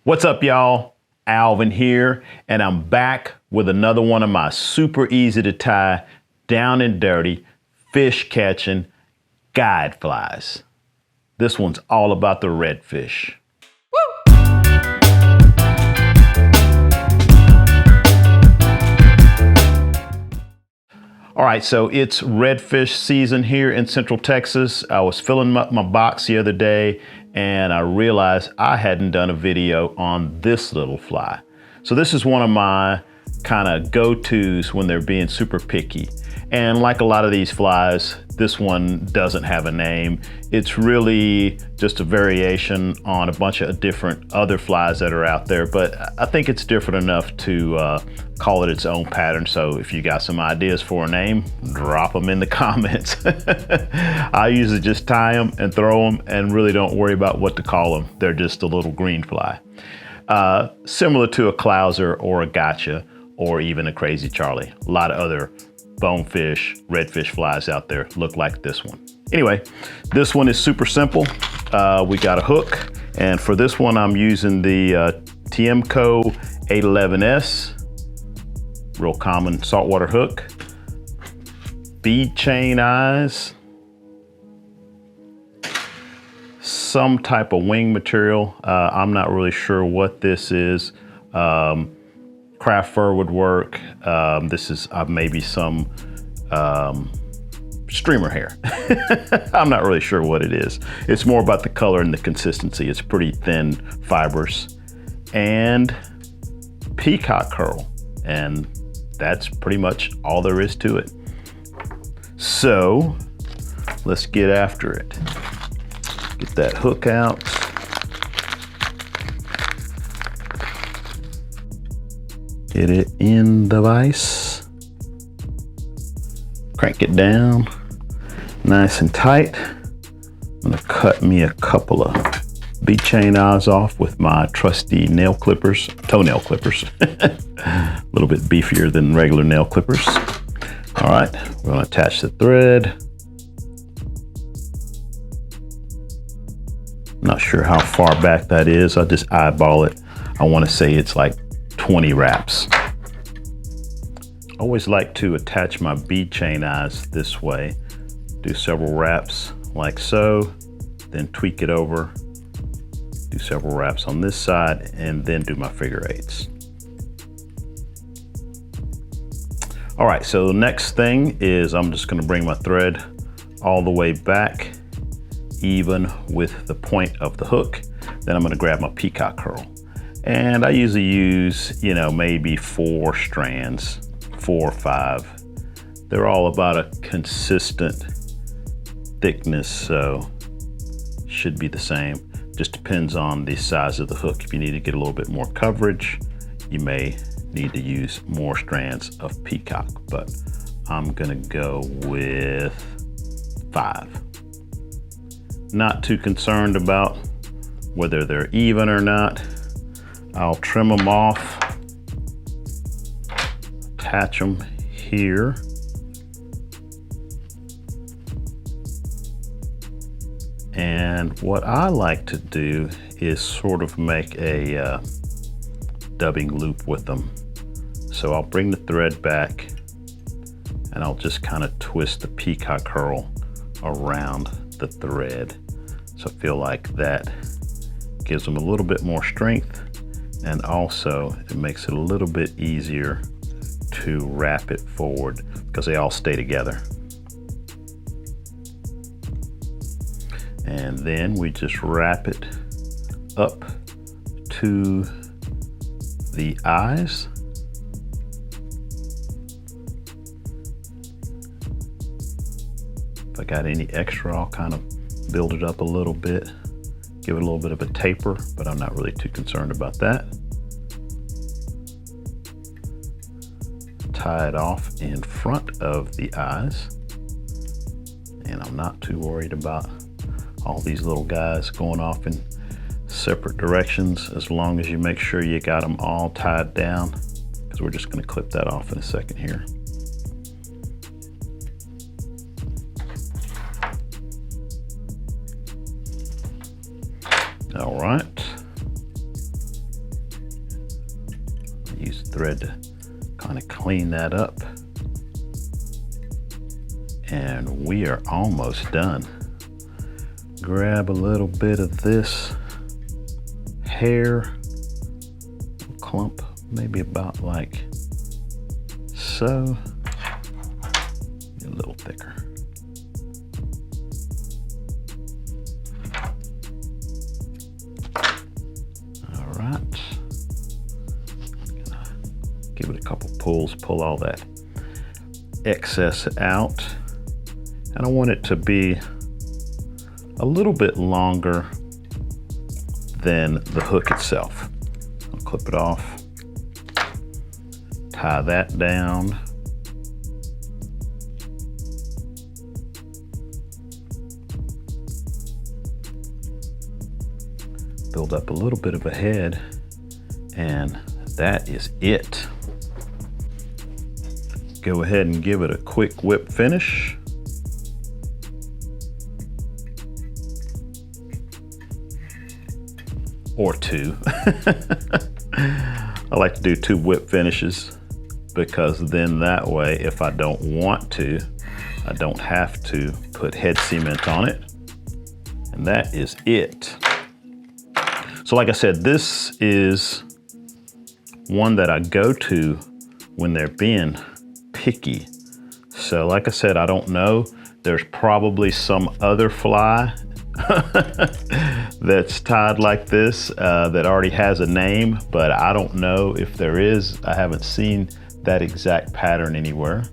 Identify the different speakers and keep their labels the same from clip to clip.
Speaker 1: What's up, y'all? Alvin here, and I'm back with another one of my super easy to tie, down and dirty, fish catching guide flies. This one's all about the redfish. All right, so it's redfish season here in Central Texas. I was filling up my box the other day and I realized I hadn't done a video on this little fly. So this is one of my kind of go-tos when they're being super picky. And like a lot of these flies, this one doesn't have a name. It's really just a variation on a bunch of different other flies that are out there, but I think it's different enough to call it its own pattern. So if you got some ideas for a name, drop them in the comments. I usually just tie them and throw them and really don't worry about what to call them. They're just a little green fly. Similar to a clouser or a gotcha or even a crazy Charlie. A lot of other bonefish, redfish flies out there look like this one. Anyway, this one is super simple. We got a hook, and for this one I'm using the Tiemco 811S, real common saltwater hook. Bead chain eyes, some type of wing material. I'm not really sure what this is. Craft fur would work. This is maybe some streamer hair. I'm not really sure what it is. It's more about the color and the consistency. It's pretty thin fibers. And Peacock Curl. And that's pretty much all there is to it. So let's get after it. Get that hook out. Get it in the vise. Crank it down nice and tight. I'm gonna cut me a couple of bead chain eyes off with my trusty nail clippers, toenail clippers. A little bit beefier than regular nail clippers. All right, we're gonna attach the thread. Not sure how far back that is. I'll just eyeball it. I wanna say it's like 20 wraps. Always like to attach my bead chain eyes this way. Do several wraps like so, then tweak it over. Do several wraps on this side and then do my figure eights. All right, so the next thing is I'm just gonna bring my thread all the way back, even with the point of the hook. Then I'm gonna grab my Peacock Curl. And I usually use, maybe 4 strands, 4 or 5. They're all about a consistent thickness, so should be the same. Just depends on the size of the hook. If you need to get a little bit more coverage, you may need to use more strands of Peacock, but I'm gonna go with 5. Not too concerned about whether they're even or not. I'll trim them off, attach them here. And what I like to do is sort of make a dubbing loop with them. So I'll bring the thread back and I'll just kind of twist the Peacock Curl around the thread. So I feel like that gives them a little bit more strength. And also it makes it a little bit easier to wrap it forward because they all stay together. And then we just wrap it up to the eyes. If I got any extra, I'll kind of build it up a little bit. Give it a little bit of a taper, but I'm not really too concerned about that. Tie it off in front of the eyes. And I'm not too worried about all these little guys going off in separate directions, as long as you make sure you got them all tied down, because we're just going to clip that off in a second here. All right. use thread to kind of clean that up. And we are almost done. Grab a little bit of this hair, clump, maybe about like so, a little thicker. All right, give it a couple pulls, pull all that excess out. And I want it to be a little bit longer than the hook itself. I'll clip it off, tie that down. Build up a little bit of a head, and that is it. Go ahead and give it a quick whip finish. Or two. I like to do 2 whip finishes because then that way, if I don't want to, I don't have to put head cement on it. And that is it. So like I said, this is one that I go to when they're being picky. So like I said, I don't know. There's probably some other fly that's tied like this that already has a name, but I don't know if there is. I haven't seen that exact pattern anywhere.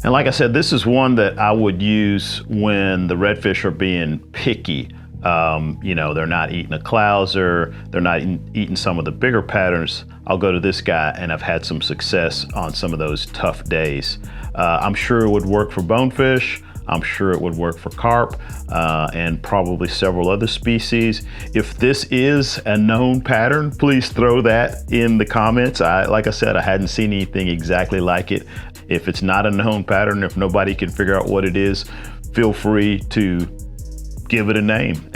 Speaker 1: And like I said, this is one that I would use when the redfish are being picky. You know, they're not eating a clouser, they're not eating some of the bigger patterns. I'll go to this guy, and I've had some success on some of those tough days. I'm sure it would work for bonefish. I'm sure it would work for carp and probably several other species. If this is a known pattern, please throw that in the comments. Like I said, I hadn't seen anything exactly like it. If it's not a known pattern, if nobody can figure out what it is, feel free to give it a name.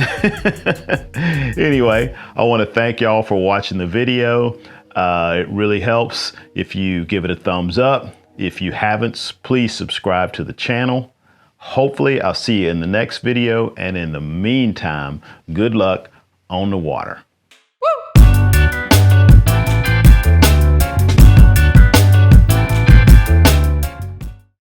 Speaker 1: Anyway, I want to thank y'all for watching the video. It really helps if you give it a thumbs up. If you haven't, please subscribe to the channel. Hopefully, I'll see you in the next video, and in the meantime, good luck on the water.